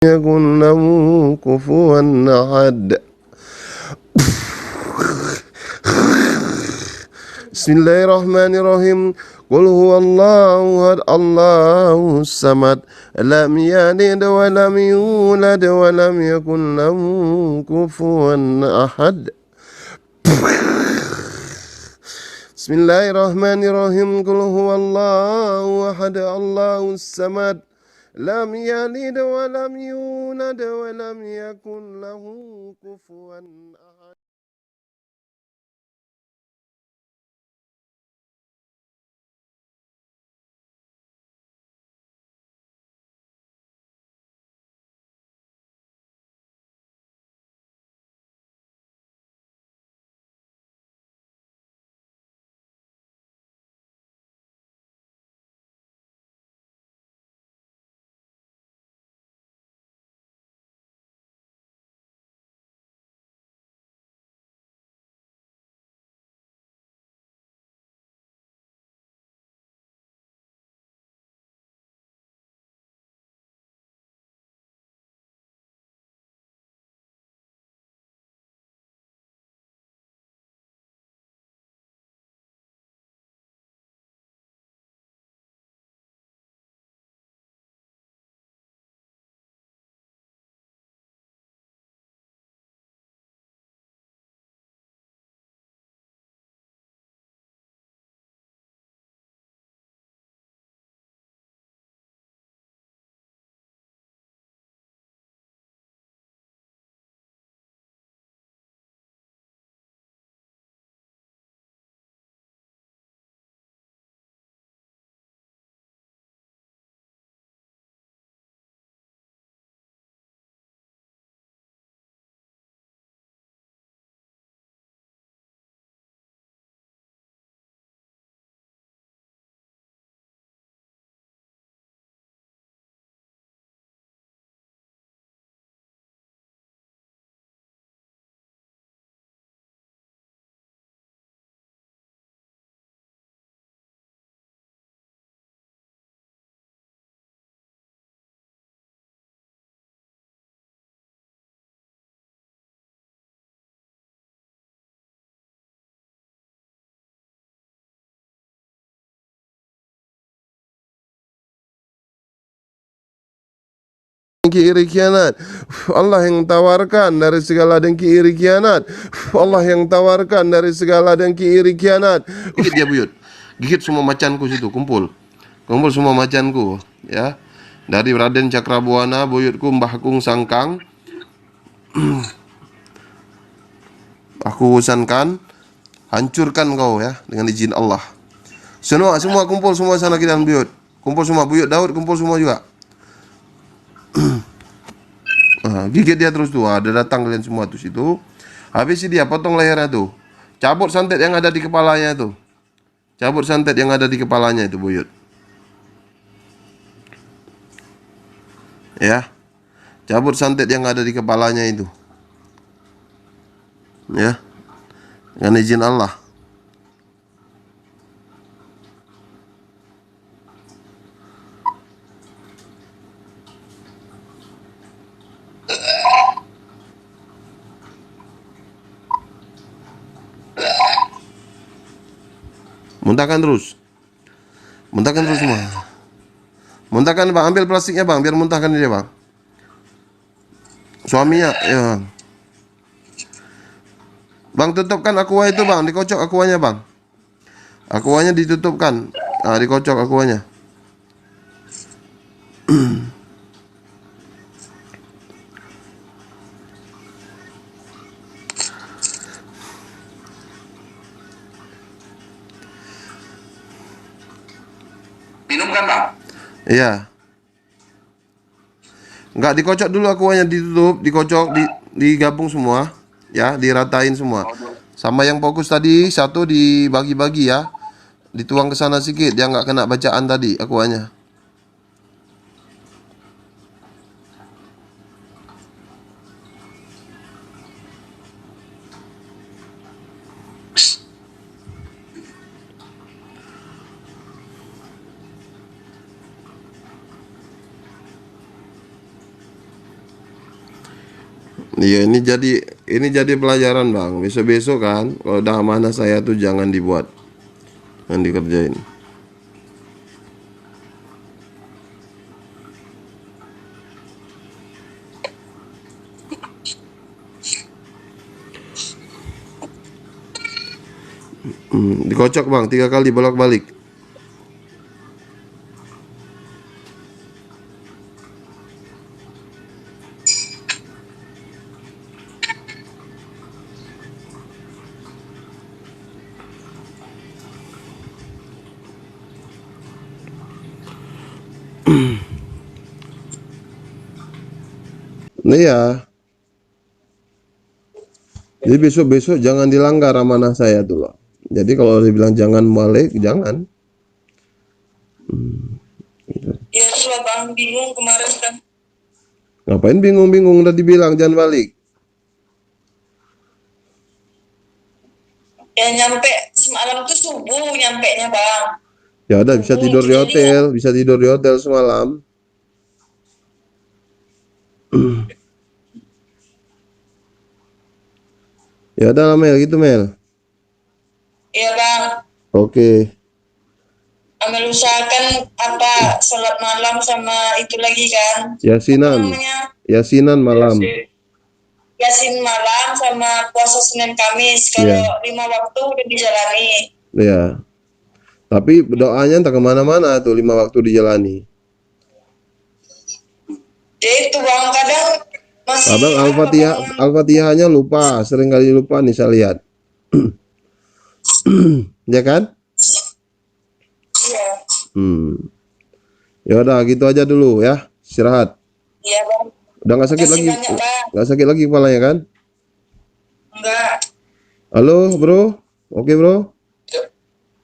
يكن له كفوا أحد. بسم الله الرحمن الرحيم. قل هو الله أحد الله الصمد لم يلد ولم يولد ولم يكن له كفوا أحد. بسم الله الرحمن الرحيم. قل هو الله أحد الله الصمد لم يلد ولم يولد ولم يكن له كفوا أحد. Iri kianat, Allah yang tawarkan dari segala dengki iri kianat. Allah yang tawarkan dari segala dengki iri kianat. Gigit dia buyut, gigit semua macanku situ, kumpul semua macanku, ya. Dari Raden Cakrabuana, buyutku Mbah Kung Sangkang, aku usankan, hancurkan kau ya dengan izin Allah. Semua kumpul semua sana kita buyut, kumpul semua buyut Daud, kumpul semua juga. Gigit dia terus tuh, ada datang kalian semua tuh situ. Habis dia potong lehernya tuh. Cabut santet yang ada di kepalanya tuh. Cabut santet yang ada di kepalanya itu buyut. Ya. Cabut santet yang ada di kepalanya itu. Ya. Dengan izin Allah. Muntahkan terus. Muntahkan terus semua. Muntahkan bang, ambil plastiknya bang, biar muntahkan dia bang. Suaminya, ya. Bang tutupkan aqua itu bang, dikocok aquanya bang. Aquanya ditutupkan, dikocok aquanya. Minum kan bang? Iya. Enggak, dikocok dulu aquanya, ditutup, dikocok, digabung semua, ya, diratain semua. Sama yang fokus tadi satu dibagi-bagi ya, dituang ke sana sedikit, dia nggak kena bacaan tadi aquanya. Iya, ini jadi pelajaran bang. Besok-besok kan, kalau udah amanah saya tuh jangan dibuat, jangan dikerjain. Dikocok bang, 3 kali bolak-balik. Nah ya, jadi besok-besok jangan dilanggar amanah saya tuh loh. Jadi kalau dibilang jangan balik, jangan. Ya sudah bang bingung kemarin kan. Ngapain bingung-bingung, udah dibilang jangan balik. Ya nyampe semalam tuh subuh nyampe nya bang. Ya udah, bisa Subuh tidur tuh di jadi ya. hotel, bisa tidur di hotel semalam. Ya udah lah, Mel, gitu Mel. Iya bang. Oke. Ambil usahakan apa sholat malam sama itu lagi kan. Apa Yasinan. namanya? Yasinan malam. Yasin malam sama puasa Senin Kamis. Kalau Ya. 5 waktu udah dijalani. Ya. Tapi doanya entah kemana-mana tuh 5 waktu dijalani. Ya itu bang kadang masih Abang apa, Al-Fatihah, Bang? Al-Fatihahnya lupa, sering kali lupa nih saya lihat. Ya kan? Iya. Ya udah gitu aja dulu ya. Istirahat. Iya bang. Udah nggak sakit Kasih lagi, banyak bang. nggak sakit lagi kepalanya kan? Enggak. Halo bro, oke bro.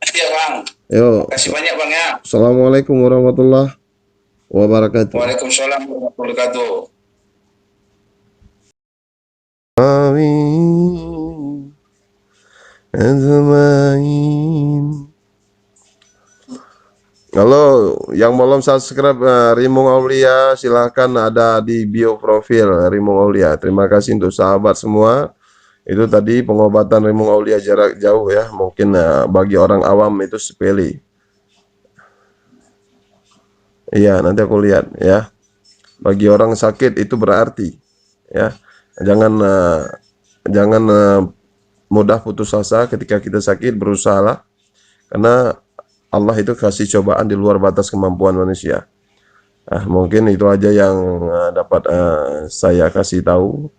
Iya bang. Yo, Kasih banyak bang ya. assalamualaikum warahmatullahi wabarakatuh. Waalaikumsalam warahmatullahi wabarakatuh. Amin. Ajmain. Kalau yang belum subscribe Rimung Aulia, silahkan ada di bio profil Rimung Aulia. Terima kasih untuk sahabat semua. Itu tadi pengobatan Rimung Aulia jarak jauh ya. Mungkin bagi orang awam itu sepele. Iya, nanti aku lihat ya. Bagi orang sakit itu berarti ya. Jangan mudah putus asa ketika kita sakit, berusahalah karena Allah itu kasih cobaan di luar batas kemampuan manusia. Mungkin itu aja yang dapat saya kasih tahu.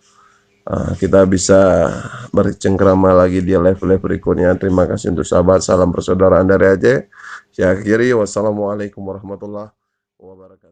Kita bisa bercengkrama lagi di live-live berikutnya. Terima kasih untuk sahabat. Salam persaudaraan dari Aceh. Saya akhiri. Wassalamualaikum warahmatullahi wabarakatuh.